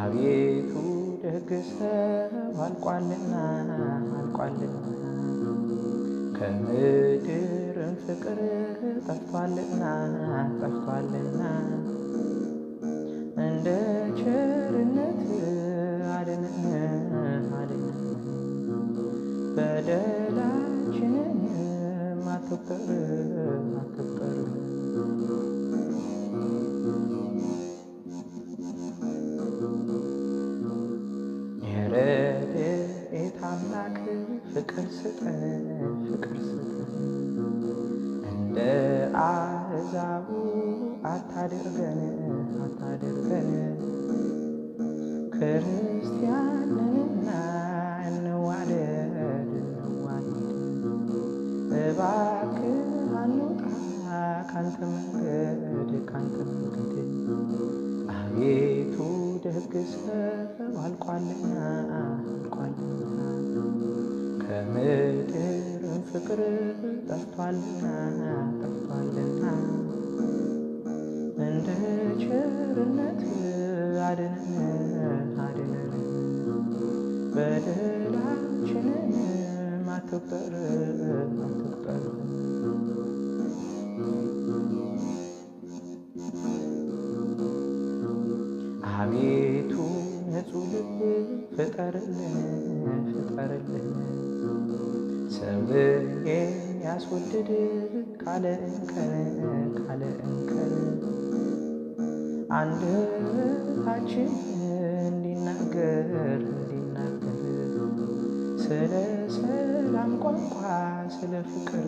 አቤቱ ደግሰው አልቋልና ከምድርም ፍቅር ጠፍቷልና እንደ ቸርነት አድነን በደላችንን አትቁጠር የረድኤት አምላክ ፍቅር ስጠን እንደ አሕዛቡ አታድርገን ክርስቲያን ነንና እንዋደድ እባክህ አንውጣ ካንተ መንገድ አቤቱ ደግሰው አልቋልና ከምድርም ፍቅር ጠፍቷልና እንደ ቸርነት አድነን በደላችንን አትቁጠር አቤቱ ንጹሕ ልብ ፍጠርልን ሰውን የሚያስወድድ ካለ እንከን አንደበታችን እንዲናገር ስለ ሰላም ቋንቋ ስለ ፍቅር